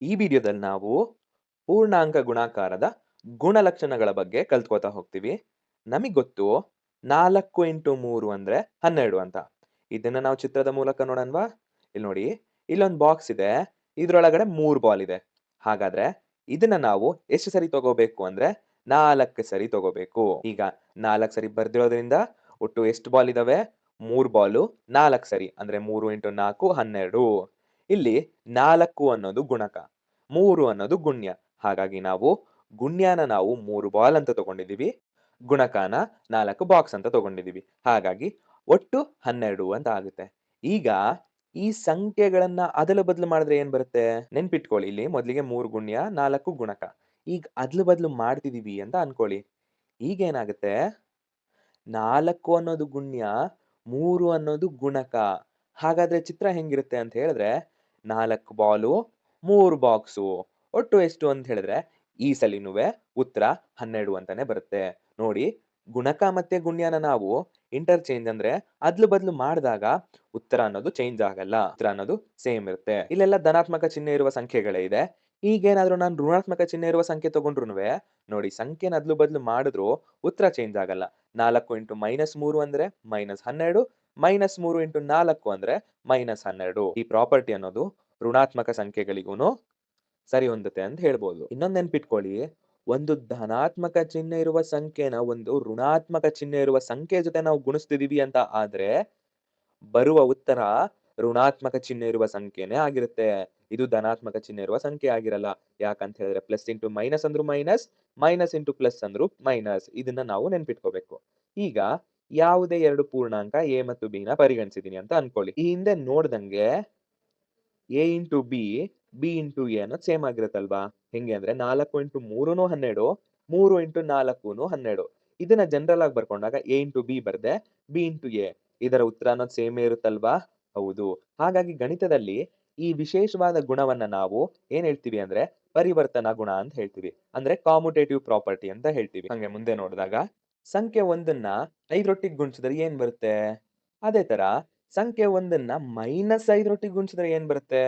ಈ ವಿಡಿಯೋದಲ್ಲಿ ನಾವು ಪೂರ್ಣಾಂಕ ಗುಣಾಕಾರದ ಗುಣಲಕ್ಷಣಗಳ ಬಗ್ಗೆ ಕಲ್ತ್ಕೋತಾ ಹೋಗ್ತೀವಿ. ನಮಿಗ್ ಗೊತ್ತು 4 ಇಂಟು 3 ಅಂದ್ರೆ 12 ಅಂತ. ಇದನ್ನ ನಾವು ಚಿತ್ರದ ಮೂಲಕ ನೋಡೋಣವಾ? ಇಲ್ಲಿ ನೋಡಿ, ಇಲ್ಲೊಂದು ಬಾಕ್ಸ್ ಇದೆ. ಇದ್ರೊಳಗಡೆ 3 ಬಾಲ್ ಇದೆ. ಹಾಗಾದ್ರೆ ಇದನ್ನ ನಾವು ಎಷ್ಟು ಸರಿ ತಗೋಬೇಕು ಅಂದ್ರೆ 4 ಸರಿ ತಗೋಬೇಕು. ಈಗ 4 ಸರಿ ಬರ್ದಿರೋದ್ರಿಂದ ಒಟ್ಟು ಎಷ್ಟು ಬಾಲ್ ಇದಾವೆ? 3 ಬಾಲು 4 ಸರಿ ಅಂದ್ರೆ 3 ಇಂಟು 4 12. ಇಲ್ಲಿ 4 ಅನ್ನೋದು ಗುಣಕ, 3 ಅನ್ನೋದು ಗುಣ್ಯ. ಹಾಗಾಗಿ ನಾವು ಗುಣ್ಯನ ನಾವು 3 ಬಾಲ್ ಅಂತ ತಗೊಂಡಿದೀವಿ. ಗುಣಕನ 4 ಬಾಕ್ಸ್ ಅಂತ ತಗೊಂಡಿದೀವಿ. ಹಾಗಾಗಿ ಒಟ್ಟು 12 ಅಂತ ಆಗುತ್ತೆ. ಈಗ ಈ ಸಂಖ್ಯೆಗಳನ್ನ ಅದಲು ಬದಲು ಮಾಡಿದ್ರೆ ಏನ್ ಬರುತ್ತೆ? ನೆನ್ಪಿಟ್ಕೊಳ್ಳಿ, ಇಲ್ಲಿ ಮೊದಲಿಗೆ 3 ಗುಣ್ಯ, 4 ಗುಣಕ. ಈಗ ಅದ್ಲು ಬದ್ಲು ಮಾಡ್ತಿದೀವಿ ಅಂತ ಅನ್ಕೊಳ್ಳಿ. ಈಗೇನಾಗುತ್ತೆ? 4 ಅನ್ನೋದು ಗುಣ್ಯ, 3 ಅನ್ನೋದು ಗುಣಕ. ಹಾಗಾದ್ರೆ ಚಿತ್ರ ಹೆಂಗಿರುತ್ತೆ ಅಂತ ಹೇಳಿದ್ರೆ 4 ಬಾಲು, 3 ಬಾಕ್ಸು. ಒಟ್ಟು ಎಷ್ಟು ಅಂತ ಹೇಳಿದ್ರೆ ಈ ಸಲಿನುವೆ ಉತ್ತರ 12 ಅಂತಾನೆ ಬರುತ್ತೆ. ನೋಡಿ, ಗುಣಕ ಮತ್ತೆ ಗುಣ್ಯನ ನಾವು ಇಂಟರ್ಚೇಂಜ್ ಅಂದ್ರೆ ಅದ್ಲು ಬದ್ಲು ಮಾಡಿದಾಗ ಉತ್ತರ ಅನ್ನೋದು ಚೇಂಜ್ ಆಗಲ್ಲ. ಉತ್ತರ ಅನ್ನೋದು ಸೇಮ್ ಇರುತ್ತೆ. ಇಲ್ಲೆಲ್ಲ ಧನಾತ್ಮಕ ಚಿಹ್ನೆ ಇರುವ ಸಂಖ್ಯೆಗಳೇ ಇದೆ. ಈಗೇನಾದ್ರೂ ನಾನು ಋಣಾತ್ಮಕ ಚಿಹ್ನೆ ಇರುವ ಸಂಖ್ಯೆ ತಗೊಂಡ್ರುನುವೆ ನೋಡಿ, ಸಂಖ್ಯೆನ ಅದ್ಲು ಬದ್ಲು ಮಾಡಿದ್ರು ಉತ್ತರ ಚೇಂಜ್ ಆಗಲ್ಲ. 4 ಇಂಟು -3 ಅಂದ್ರೆ -12, -3 ಇಂಟು 4 ಅಂದ್ರೆ -12. ಈ ಪ್ರಾಪರ್ಟಿ ಅನ್ನೋದು ಋಣಾತ್ಮಕ ಸಂಖ್ಯೆಗಳಿಗೂನು ಸರಿ ಹೊಂದುತ್ತೆ ಅಂತ ಹೇಳ್ಬೋದು. ಇನ್ನೊಂದ್ ನೆನ್ಪಿಟ್ಕೊಳ್ಳಿ, ಒಂದು ಧನಾತ್ಮಕ ಚಿಹ್ನೆ ಇರುವ ಸಂಖ್ಯೆನ ಒಂದು ಋಣಾತ್ಮಕ ಚಿಹ್ನೆ ಇರುವ ಸಂಖ್ಯೆ ಜೊತೆ ನಾವು ಗುಣಿಸ್ತಿದೀವಿ ಅಂತ ಆದ್ರೆ ಬರುವ ಉತ್ತರ ಋಣಾತ್ಮಕ ಚಿಹ್ನೆ ಇರುವ ಸಂಖ್ಯೆನೇ ಆಗಿರುತ್ತೆ. ಇದು ಧನಾತ್ಮಕ ಚಿಹ್ನೆ ಇರುವ ಸಂಖ್ಯೆ ಆಗಿರಲ್ಲ. ಯಾಕಂತ ಹೇಳಿದ್ರೆ ಪ್ಲಸ್ ಇಂಟು ಮೈನಸ್ ಅಂದ್ರು ಮೈನಸ್, ಮೈನಸ್ ಇಂಟು ಪ್ಲಸ್ ಅಂದ್ರು ಮೈನಸ್. ಇದನ್ನ ನಾವು ನೆನ್ಪಿಟ್ಕೋಬೇಕು. ಈಗ ಯಾವುದೇ 2 ಪೂರ್ಣಾಂಕ ಎ ಮತ್ತು ಬಿ ನ ಪರಿಗಣಿಸಿದೀನಿ ಅಂತ ಅನ್ಕೊಳ್ಳಿ. ಈ ಹಿಂದೆ ನೋಡ್ದಂಗೆ A into B, B into A ಅನ್ನೋದು ಸೇಮ್ ಆಗಿರುತ್ತಲ್ವಾ? ಹೆಂಗೆ ಅಂದ್ರೆ 4 ಇಂಟು 3ನು 12, 3 ಇಂಟು 4ನು 12. ಇದನ್ನ ಜನರಲ್ ಆಗಿ ಬರ್ಕೊಂಡಾಗ ಎ ಇಂಟು ಬಿ ಬರ್ದೆ, ಬಿ ಇಂಟು ಎ. ಇದರ ಉತ್ತರ ಅನ್ನೋದು ಸೇಮೇ ಇರುತ್ತಲ್ವಾ? ಹೌದು. ಹಾಗಾಗಿ ಗಣಿತದಲ್ಲಿ ಈ ವಿಶೇಷವಾದ ಗುಣವನ್ನ ನಾವು ಏನ್ ಹೇಳ್ತೀವಿ ಅಂದ್ರೆ ಪರಿವರ್ತನಾ ಗುಣ ಅಂತ ಹೇಳ್ತೀವಿ. ಅಂದ್ರೆ ಕಾಮ್ಯುಟೇಟಿವ್ ಪ್ರಾಪರ್ಟಿ ಅಂತ ಹೇಳ್ತೀವಿ. ಹಂಗೆ ಮುಂದೆ ನೋಡಿದಾಗ ಸಂಖ್ಯೆ 1ನ್ನ 5ರೊಟ್ಟಿಗೆ ಗುಣಿಸಿದ್ರೆ ಏನ್ ಬರುತ್ತೆ? ಅದೇ ತರ ಸಂಖ್ಯೆ 1ನ್ನ -5ರೊಟ್ಟಿಗೆ ಗುಣಿಸಿದ್ರೆ ಏನ್ ಬರುತ್ತೆ?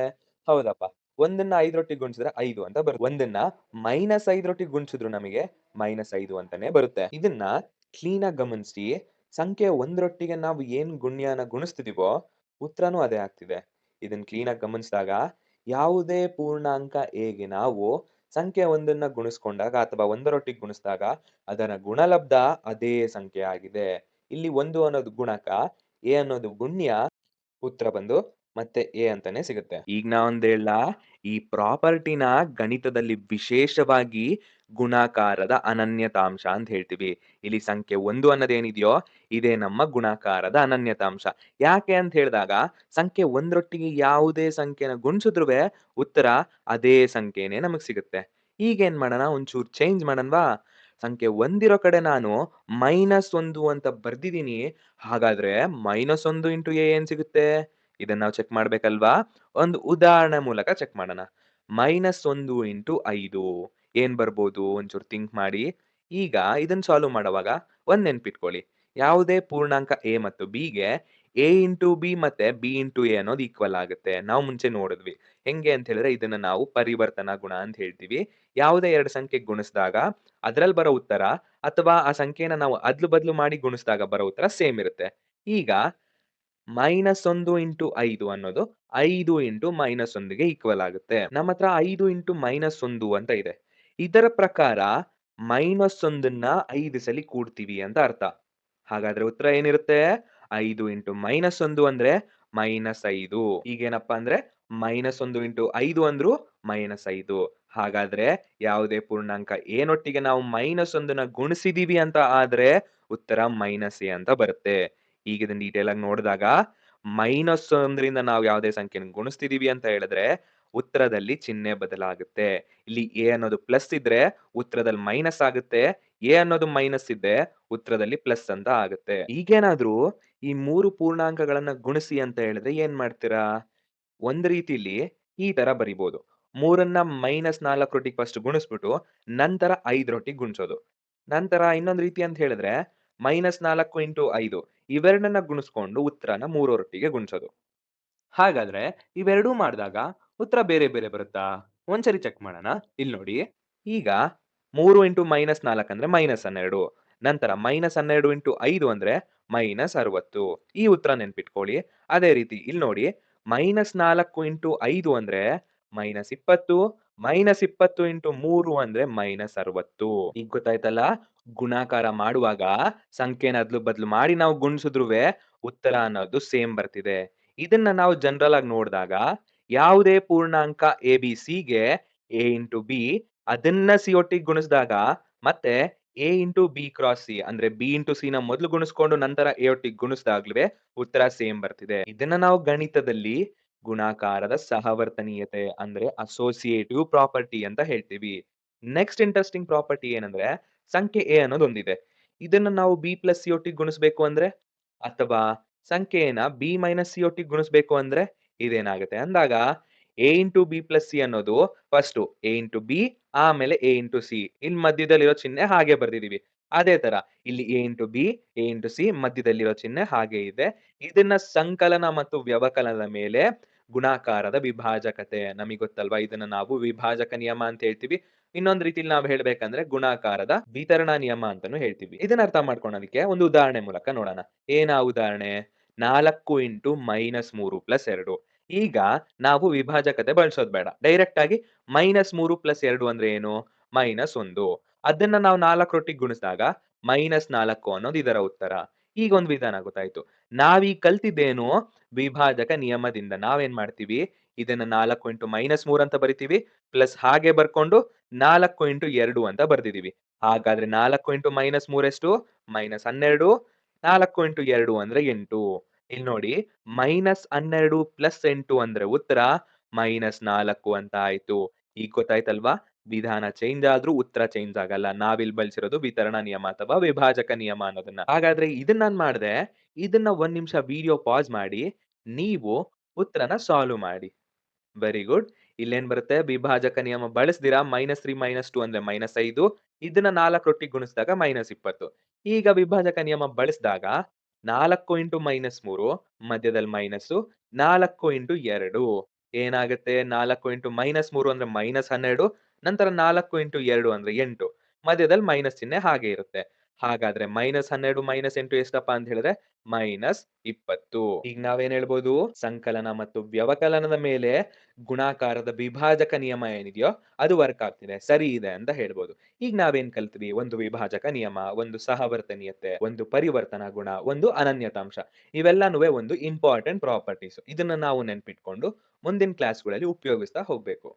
ಹೌದಪ್ಪ. 1ನ್ನ 5ರೊಟ್ಟಿಗೆ ಗುಣಿಸಿದ್ರೆ 5 ಅಂತ ಬರುತ್ತೆ. 1ನ್ನ -5ರೊಟ್ಟಿಗೆ ಗುಣಿಸಿದ್ರು ನಮಗೆ -5 ಅಂತಾನೆ ಬರುತ್ತೆ. ಇದನ್ನ ಕ್ಲೀನ್ ಆಗಿ ಗಮನಿಸಿ. ಸಂಖ್ಯೆ 1ರೊಟ್ಟಿಗೆ ನಾವು ಏನ್ ಗುಣ್ಯನ ಗುಣಿಸ್ತಿದೀವೋ ಉತ್ತರನೂ ಅದೇ ಆಗ್ತಿದೆ. ಇದನ್ನ ಕ್ಲೀನ್ ಆಗಿ ಗಮನಿಸಿದಾಗ ಯಾವುದೇ ಪೂರ್ಣಾಂಕ ಎಗೆ ನಾವು ಸಂಖ್ಯೆ 1ನ್ನ ಗುಣಿಸ್ಕೊಂಡಾಗ ಅಥವಾ 1ರೊಟ್ಟಿಗೆ ಗುಣಿಸಿದಾಗ ಅದರ ಗುಣಲಬ್ಧ ಅದೇ ಸಂಖ್ಯೆ ಆಗಿದೆ. ಇಲ್ಲಿ 1 ಅನ್ನೋದು ಗುಣಕ, ಎ ಅನ್ನೋದು ಗುಣ್ಯ, ಉತ್ತರ ಬಂದು ಮತ್ತೆ ಎ ಅಂತಾನೆ ಸಿಗುತ್ತೆ. ಈಗ ನಾ ಒಂದ್ ಹೇಳಲಾ? ಈ ಪ್ರಾಪರ್ಟಿನ ಗಣಿತದಲ್ಲಿ ವಿಶೇಷವಾಗಿ ಗುಣಾಕಾರದ ಅನನ್ಯತಾಂಶ ಅಂತ ಹೇಳ್ತೀವಿ. ಇಲ್ಲಿ ಸಂಖ್ಯೆ 1 ಅನ್ನೋದೇನಿದೆಯೋ ಇದೇ ನಮ್ಮ ಗುಣಾಕಾರದ ಅನನ್ಯತಾಂಶ. ಯಾಕೆ ಅಂತ ಹೇಳಿದಾಗ ಸಂಖ್ಯೆ 1ರೊಟ್ಟಿಗೆ ಯಾವುದೇ ಸಂಖ್ಯೆನ ಗುಣಿಸಿದ್ರುವೆ ಉತ್ತರ ಅದೇ ಸಂಖ್ಯೆನೇ ನಮಗ್ ಸಿಗುತ್ತೆ. ಈಗೇನ್ ಮಾಡೋಣ, ಒಂಚೂರು ಚೇಂಜ್ ಮಾಡಣವಾ? ಸಂಖ್ಯೆ 1 ಇರೋ ಕಡೆ ನಾನು -1 ಅಂತ ಬರ್ದಿದೀನಿ. ಹಾಗಾದ್ರೆ -1 ಇಂಟು ಎ ಏನ್ ಸಿಗುತ್ತೆ? ಇದನ್ನ ನಾವು ಚೆಕ್ ಮಾಡ್ಬೇಕಲ್ವಾ? ಒಂದು ಉದಾಹರಣೆ ಮೂಲಕ ಚೆಕ್ ಮಾಡೋಣ. -1 ಇಂಟು 5 ಏನ್ ಬರ್ಬೋದು? ಒಂಚೂರು ಥಿಂಕ್ ಮಾಡಿ. ಈಗ ಇದನ್ನ ಸಾಲ್ವ್ ಮಾಡುವಾಗ ಒಂದ್ ನೆನ್ಪಿಟ್ಕೊಳ್ಳಿ. ಯಾವುದೇ ಪೂರ್ಣಾಂಕ ಎ ಮತ್ತು ಬಿಗೆ ಎ ಇಂಟು ಬಿ ಮತ್ತೆ ಬಿ ಇಂಟು ಎ ಅನ್ನೋದು ಈಕ್ವಲ್ ಆಗುತ್ತೆ. ನಾವು ಮುಂಚೆ ನೋಡಿದ್ವಿ. ಹೆಂಗೆ ಅಂತ ಹೇಳಿದ್ರೆ ಇದನ್ನ ನಾವು ಪರಿವರ್ತನಾ ಗುಣ ಅಂತ ಹೇಳ್ತೀವಿ. ಯಾವುದೇ 2 ಸಂಖ್ಯೆ ಗುಣಿಸಿದಾಗ ಅದ್ರಲ್ಲಿ ಬರೋ ಉತ್ತರ ಅಥವಾ ಆ ಸಂಖ್ಯೆನ ನಾವು ಅದ್ಲು ಬದ್ಲು ಮಾಡಿ ಗುಣಿಸಿದಾಗ ಬರೋ ಉತ್ತರ ಸೇಮ್ ಇರುತ್ತೆ. ಈಗ -1 ಇಂಟು 5 ಅನ್ನೋದು 5 ಇಂಟು -1ಗೆ ಈಕ್ವಲ್ ಆಗುತ್ತೆ. ನಮ್ಮತ್ರ 5 ಇಂಟು -1 ಅಂತ ಇದೆ. ಇದರ ಪ್ರಕಾರ -1ನ್ನ 5 ಸಲಿ ಕೂಡ್ತೀವಿ ಅಂತ ಅರ್ಥ. ಹಾಗಾದ್ರೆ ಉತ್ತರ ಏನಿರುತ್ತೆ? 5 ಇಂಟು -1 ಅಂದ್ರೆ -5. ಈಗೇನಪ್ಪಾ ಅಂದ್ರೆ -1 ಇಂಟು 5 ಅಂದ್ರು -5. ಹಾಗಾದ್ರೆ ಯಾವುದೇ ಪೂರ್ಣಾಂಕ ಎ ನೊಟ್ಟಿಗೆ ನಾವು -1ನ್ನ ಗುಣಿಸಿದೀವಿ ಅಂತ ಆದ್ರೆ ಉತ್ತರ -a ಅಂತ ಬರುತ್ತೆ. ಈಗ ಇದನ್ನ ಡೀಟೇಲ್ ಆಗಿ ನೋಡಿದಾಗ -1ರಿಂದ ನಾವು ಯಾವುದೇ ಸಂಖ್ಯೆನ ಗುಣಿಸ್ತಿದೀವಿ ಅಂತ ಹೇಳಿದ್ರೆ ಉತ್ತರದಲ್ಲಿ ಚಿಹ್ನೆ ಬದಲಾಗುತ್ತೆ. ಇಲ್ಲಿ ಎ ಅನ್ನೋದು ಪ್ಲಸ್ ಇದ್ರೆ ಉತ್ತರದಲ್ಲಿ ಮೈನಸ್ ಆಗುತ್ತೆ. ಎ ಅನ್ನೋದು ಮೈನಸ್ ಇದ್ರೆ ಉತ್ತರದಲ್ಲಿ ಪ್ಲಸ್ ಅಂತ ಆಗುತ್ತೆ. ಈಗೇನಾದ್ರೂ ಈ 3 ಪೂರ್ಣಾಂಕಗಳನ್ನ ಗುಣಿಸಿ ಅಂತ ಹೇಳಿದ್ರೆ ಏನ್ ಮಾಡ್ತೀರಾ? ಒಂದ್ ರೀತಿಲಿ ಈ ತರ ಬರಿಬೋದು. 3ನ್ನ -4ರೊಟ್ಟಿಗೆ ಫಸ್ಟ್ ಗುಣಿಸ್ಬಿಟ್ಟು ನಂತರ 5ರೊಟ್ಟಿಗೆ ಗುಣಿಸೋದು. ನಂತರ ಇನ್ನೊಂದ್ ರೀತಿ ಅಂತ ಹೇಳಿದ್ರೆ -4 ಇಂಟು 5 ಇವೆರಡನ್ನ ಗುಣಿಸ್ಕೊಂಡು ಉತ್ತರನ 3ರೊಟ್ಟಿಗೆ ಗುಣಿಸೋದು. ಹಾಗಾದ್ರೆ ಇವೆರಡೂ ಮಾಡಿದಾಗ ಉತ್ತರ ಬೇರೆ ಬೇರೆ ಬರುತ್ತಾ? ಒಂದ್ಸರಿ ಚೆಕ್ ಮಾಡೋಣ. ಇಲ್ಲಿ ನೋಡಿ. ಈಗ 3 ಇಂಟು -4 ಅಂದ್ರೆ -12. ನಂತರ -12 ಇಂಟು 5 ಅಂದ್ರೆ -60. ಈ ಉತ್ತರ ನೆನ್ಪಿಟ್ಕೊಳ್ಳಿ. ಅದೇ ರೀತಿ ಇಲ್ಲಿ ನೋಡಿ. -4 ಇಂಟು 5 ಅಂದ್ರೆ -20. -20 ಇಂಟು 3 ಅಂದ್ರೆ -60. ಈಗ ಗೊತ್ತಾಯ್ತಲ್ಲ? ಗುಣಾಕಾರ ಮಾಡುವಾಗ ಸಂಖ್ಯೆನ ಅದ್ಲು ಬದ್ಲು ಮಾಡಿ ನಾವು ಗುಣಿಸಿದ್ರುವೆ ಉತ್ತರ ಅನ್ನೋದು ಸೇಮ್ ಬರ್ತಿದೆ. ಇದನ್ನ ನಾವು ಜನರಲ್ ಆಗಿ ನೋಡ್ದಾಗ ಯಾವುದೇ ಪೂರ್ಣಾಂಕ ಎ-ಬಿ-ಸಿಗೆ ಎ ಇಂಟು ಬಿ ಅದನ್ನ ಸಿ ಒಟ್ಟಿಗೆ ಗುಣಿಸಿದಾಗ ಮತ್ತೆ A into B cross C ಅಂದ್ರೆ ಬಿ ಇಂಟು ಸಿ ನ ಮೊದಲು ಗುಣಿಸ್ಕೊಂಡು ನಂತರ ಎ ಒಟ್ಟಿಗೆ ಗುಣಿಸಿದಾಗ್ಲೂ ಉತ್ತರ ಸೇಮ್ ಬರ್ತಿದೆ. ಇದನ್ನ ನಾವು ಗಣಿತದಲ್ಲಿ ಗುಣಾಕಾರದ ಸಹವರ್ತನೀಯತೆ ಅಂದ್ರೆ ಅಸೋಸಿಯೇಟಿವ್ ಪ್ರಾಪರ್ಟಿ ಅಂತ ಹೇಳ್ತೀವಿ. ನೆಕ್ಸ್ಟ್ ಇಂಟ್ರೆಸ್ಟಿಂಗ್ ಪ್ರಾಪರ್ಟಿ ಏನಂದ್ರೆ ಸಂಖ್ಯೆ ಎ ಅನ್ನೋದೊಂದಿದೆ. ಇದನ್ನ ನಾವು ಬಿ ಪ್ಲಸ್ ಸಿ ಒಟ್ಟಿಗೆ ಗುಣಿಸ್ಬೇಕು ಅಂದ್ರೆ ಅಥವಾ ಸಂಖ್ಯೆಯನ್ನ ಬಿ ಮೈನಸ್ ಸಿ ಒಟ್ಟಿಗೆ ಗುಣಿಸ್ಬೇಕು ಅಂದ್ರೆ ಇದೇನಾಗುತ್ತೆ ಅಂದಾಗ A into B plus C ಅನ್ನೋದು ಫಸ್ಟು ಎ ಇಂಟು ಬಿ ಆಮೇಲೆ ಎ ಇಂಟು ಸಿ. ಇಲ್ಲಿ ಮಧ್ಯದಲ್ಲಿರೋ ಚಿಹ್ನೆ ಹಾಗೆ ಬರ್ದಿದೀವಿ. ಅದೇ ತರ ಇಲ್ಲಿ A into B, A into C ಮಧ್ಯದಲ್ಲಿರೋ ಚಿಹ್ನೆ ಹಾಗೆ ಇದೆ. ಇದನ್ನ ಸಂಕಲನ ಮತ್ತು ವ್ಯವಕಲನದ ಮೇಲೆ ಗುಣಾಕಾರದ ವಿಭಾಜಕತೆ ನಮಿಗ್ ಗೊತ್ತಲ್ವಾ? ಇದನ್ನ ನಾವು ವಿಭಾಜಕ ನಿಯಮ ಅಂತ ಹೇಳ್ತೀವಿ. ಇನ್ನೊಂದ್ ರೀತಿಲಿ ನಾವ್ ಹೇಳ್ಬೇಕಂದ್ರೆ ಗುಣಾಕಾರದ ವಿತರಣಾ ನಿಯಮ ಅಂತಾನೂ ಹೇಳ್ತೀವಿ. ಇದನ್ನ ಅರ್ಥ ಮಾಡ್ಕೊಳೋದಕ್ಕೆ ಒಂದು ಉದಾಹರಣೆ ಮೂಲಕ ನೋಡೋಣ. ಏನ್ ಆ ಉದಾಹರಣೆ? 4 ಇಂಟು -3 ಪ್ಲಸ್ 2. ಈಗ ನಾವು ವಿಭಾಜಕತೆ ಬಳಸೋದ್ ಬೇಡ. ಡೈರೆಕ್ಟ್ ಆಗಿ -3 ಪ್ಲಸ್ 2 ಅಂದ್ರೆ ಏನು? -1. ಅದನ್ನ ನಾವು 4 ರೊಟ್ಟಿಗೆ ಗುಣಿಸಿದಾಗ -4 ಅನ್ನೋದು ಇದರ ಉತ್ತರ. ಈಗ ಒಂದು ವಿಧಾನ ಗೊತ್ತಾಯ್ತು. ನಾವೀಗ ಕಲ್ತಿದ್ದೇನು? ವಿಭಾಜಕ ನಿಯಮದಿಂದ ನಾವೇನ್ ಮಾಡ್ತೀವಿ? ಇದನ್ನ 4 ಇಂಟು -3 ಅಂತ ಬರಿತೀವಿ. ಪ್ಲಸ್ ಹಾಗೆ ಬರ್ಕೊಂಡು 4 ಇಂಟು 2 ಅಂತ ಬರ್ದಿದೀವಿ. ಹಾಗಾದ್ರೆ 4 ಇಂಟು -3 ಎಷ್ಟು? -12. 4 ಇಂಟು 2 ಅಂದ್ರೆ 8. ಇಲ್ಲಿ ನೋಡಿ -12 ಪ್ಲಸ್ 8 ಅಂದ್ರೆ ಉತ್ತರ -4 ಅಂತ ಆಯ್ತು. ಈಗ ಗೊತ್ತಾಯ್ತಲ್ವಾ? ವಿಧಾನ ಚೇಂಜ್ ಆದ್ರೂ ಉತ್ತರ ಚೇಂಜ್ ಆಗಲ್ಲ. ನಾವಿಲ್ಲಿ ಬಳಸಿರೋದು ವಿತರಣಾ ನಿಯಮ ಅಥವಾ ವಿಭಾಜಕ ನಿಯಮ ಅನ್ನೋದನ್ನ. ಹಾಗಾದ್ರೆ ಇದನ್ನ ನಾನ್ ಮಾಡ್ದೆ. ಇದನ್ನ 1 ನಿಮಿಷ ವಿಡಿಯೋ ಪಾಸ್ ಮಾಡಿ ನೀವು ಉತ್ತರನ ಸಾಲ್ವ್ ಮಾಡಿ. Very good. ಇಲ್ಲೇನ್ ಬರುತ್ತೆ? ವಿಭಾಜಕ ನಿಯಮ ಬಳಸ್ದಿರಾ -3 -2 ಅಂದ್ರೆ -5. ಇದನ್ನ 4 ರೊಟ್ಟಿಗೆ ಗುಣಿಸಿದಾಗ -20. ಈಗ ವಿಭಾಜಕ ನಿಯಮ ಬಳಸಿದಾಗ 4 ಇಂಟು -3 ಮಧ್ಯದಲ್ಲಿ ಮೈನಸ್ಸು 4 ಇಂಟು 2 ಏನಾಗುತ್ತೆ? 4 ಇಂಟು -3 ಅಂದ್ರೆ -12. ನಂತರ 4 ಇಂಟು 2 ಅಂದ್ರೆ 8. ಮಧ್ಯದಲ್ಲಿ ಮೈನಸ್ ಚಿಹ್ನೆ ಹಾಗೆ ಇರುತ್ತೆ. ಹಾಗಾದ್ರೆ -12 -8 ಎಷ್ಟಪ್ಪ ಅಂತ ಹೇಳಿದ್ರೆ -20. ಈಗ ನಾವೇನ್ ಹೇಳ್ಬೋದು? ಸಂಕಲನ ಮತ್ತು ವ್ಯವಕಲನದ ಮೇಲೆ ಗುಣಾಕಾರದ ವಿಭಾಜಕ ನಿಯಮ ಏನಿದೆಯೋ ಅದು ವರ್ಕ್ ಆಗ್ತಿದೆ. ಸರಿ ಇದೆ ಅಂತ ಹೇಳ್ಬೋದು. ಈಗ ನಾವೇನ್ ಕಲ್ತ್ವಿ? ಒಂದು ವಿಭಾಜಕ ನಿಯಮ, ಒಂದು ಸಹವರ್ತನೀಯತೆ, ಒಂದು ಪರಿವರ್ತನಾ ಗುಣ, ಒಂದು ಅನನ್ಯತಾಂಶ. ಇವೆಲ್ಲಾನುವೆ ಒಂದು ಇಂಪಾರ್ಟೆಂಟ್ ಪ್ರಾಪರ್ಟೀಸ್. ಇದನ್ನ ನಾವು ನೆನ್ಪಿಟ್ಕೊಂಡು ಮುಂದಿನ ಕ್ಲಾಸ್‌ಗಳಲ್ಲಿ ಉಪಯೋಗಿಸ್ತಾ ಹೋಗ್ಬೇಕು.